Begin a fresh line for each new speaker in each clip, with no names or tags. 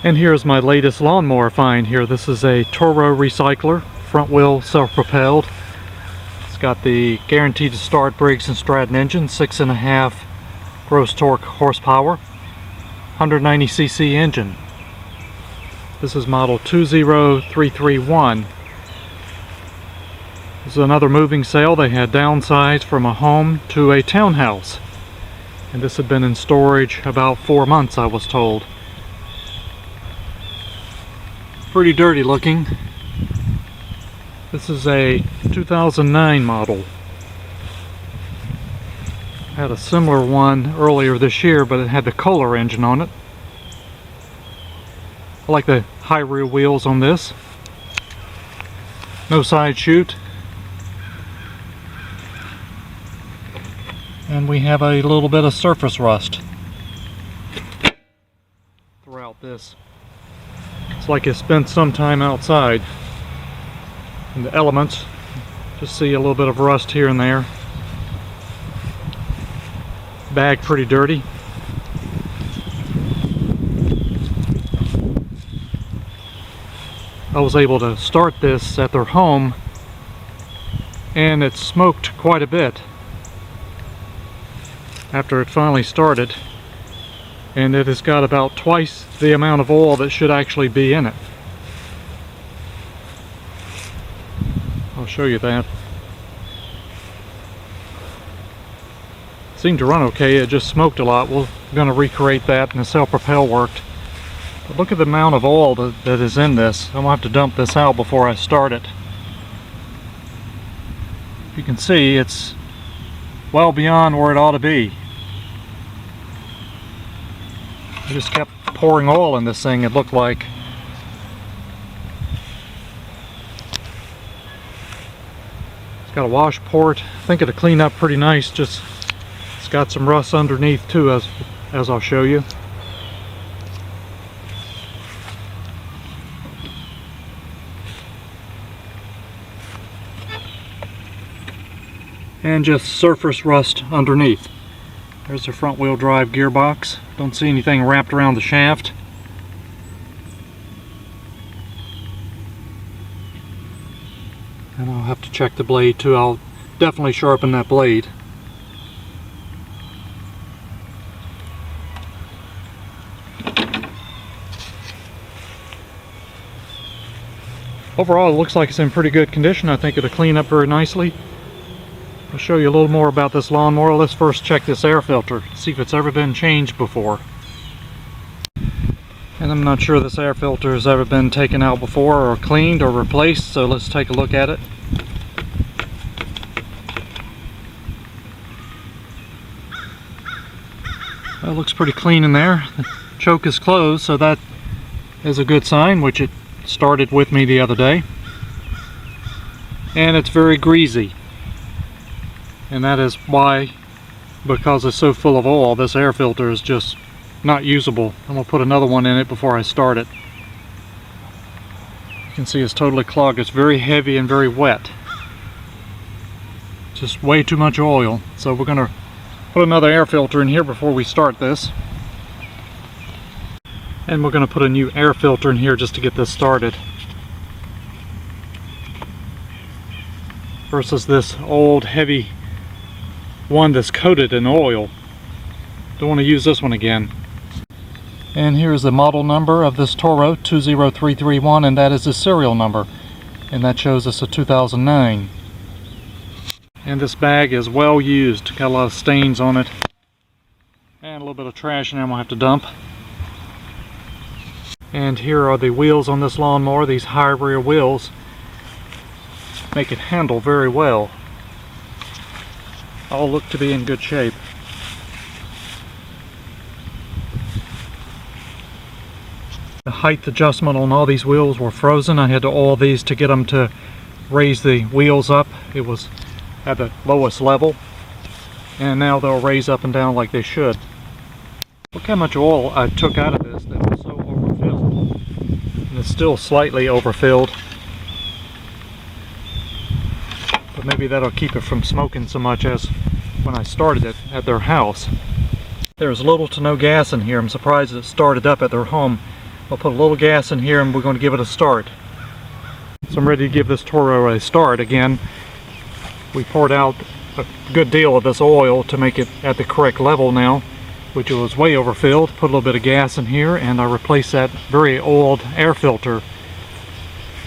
And here's my latest lawnmower find here. This is a Toro recycler, front wheel self-propelled. It's got the guaranteed to start Briggs and Stratton engine, 6.5 gross torque horsepower, 190cc engine. This is model 20331. This is another moving sale. They had downsized from a home to a townhouse. And this had been in storage about 4 months, I was told. Pretty dirty looking. This is a 2009 model. Had a similar one earlier this year, but it had the Kohler engine on it. I like the high rear wheels on this. No side chute. And we have a little bit of surface rust throughout this. It's like it spent some time outside. And the elements, just see a little bit of rust here and there. Bag pretty dirty. I was able to start this at their home and it smoked quite a bit after it finally started, and it has got about twice the amount of oil that should actually be in it. I'll show you that. It seemed to run okay, it just smoked a lot. We're going to recreate that, and the self-propel worked. But look at the amount of oil that is in this. I'm going to have to dump this out before I start it. You can see it's well beyond where it ought to be. I just kept pouring oil in this thing, it looked like. It's got a wash port. I think it'll clean up pretty nice. Just it's got some rust underneath too, as I'll show you. And just surface rust underneath. There's the front wheel drive gearbox. Don't see anything wrapped around the shaft. And I'll have to check the blade too. I'll definitely sharpen that blade. Overall, it looks like it's in pretty good condition. I think it'll clean up very nicely. I'll show you a little more about this lawnmower. Let's first check this air filter, see if it's ever been changed before. And I'm not sure this air filter has ever been taken out before or cleaned or replaced, so let's take a look at it. Well, it looks pretty clean in there. The choke is closed, so that is a good sign, which it started with me the other day. And it's very greasy. And that is why, because it's so full of oil, this air filter is just not usable. I'm going to put another one in it before I start it. You can see it's totally clogged. It's very heavy and very wet. Just way too much oil. So we're going to put another air filter in here before we start this. And we're going to put a new air filter in here just to get this started. Versus this old heavy one that's coated in oil. Don't want to use this one again. And here's the model number of this Toro 20331, and that is the serial number, and that shows us a 2009. And this bag is well used, got a lot of stains on it and a little bit of trash in there I'm gonna have to dump. And here are the wheels on this lawnmower. These high rear wheels make it handle very well. All look to be in good shape. The height adjustment on all these wheels were frozen. I had to oil these to get them to raise the wheels up. It was at the lowest level, and now they'll raise up and down like they should. Look how much oil I took out of this that was so overfilled. And it's still slightly overfilled. But maybe that'll keep it from smoking so much as when I started it at their house. There's little to no gas in here. I'm surprised it started up at their home. I'll put a little gas in here and we're going to give it a start. So I'm ready to give this Toro a start again. We poured out a good deal of this oil to make it at the correct level now, which was way overfilled. Put a little bit of gas in here and I replaced that very old air filter.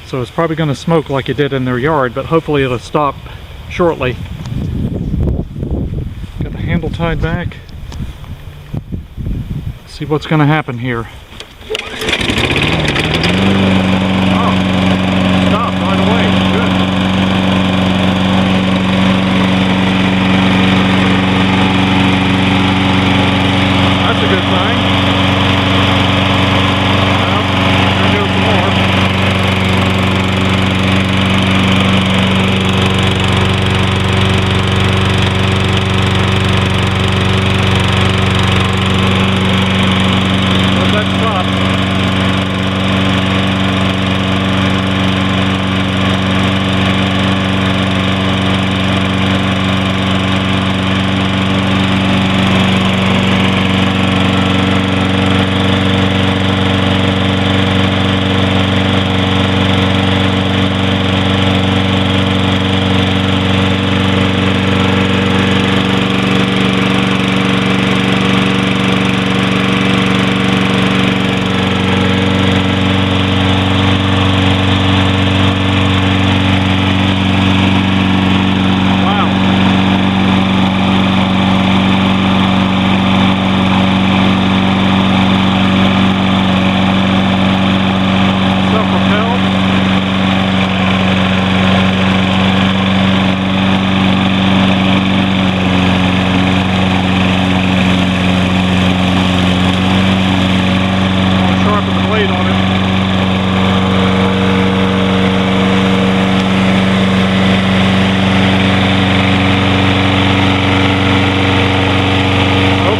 So it's probably going to smoke like it did in their yard, but hopefully it'll stop shortly. Got the handle tied back. See what's going to happen here. Oh, stopped right away. Good. That's a good sign. Well, there goes some more. Let that stop.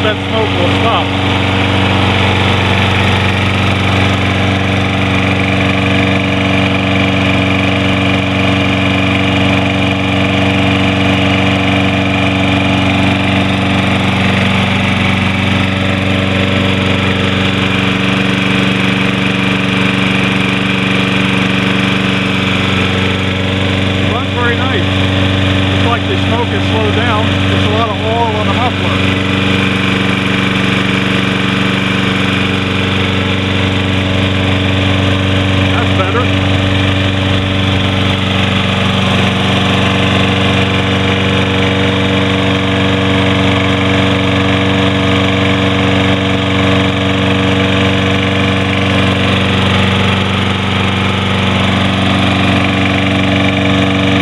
That smoke will stop. Runs very nice. Looks like the smoke has slowed down. There's a lot of oil on the muffler. Better.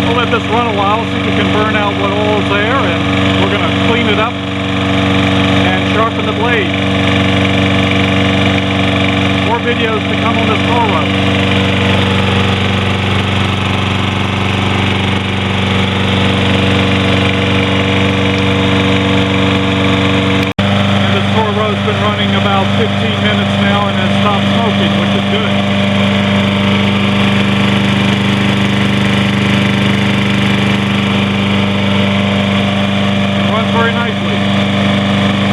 We'll let this run a while, see if we can burn out what oil is there, and we're going to clean it up and sharpen the blade. More videos to come on this Toro. Been running about 15 minutes now and has stopped smoking, which is good.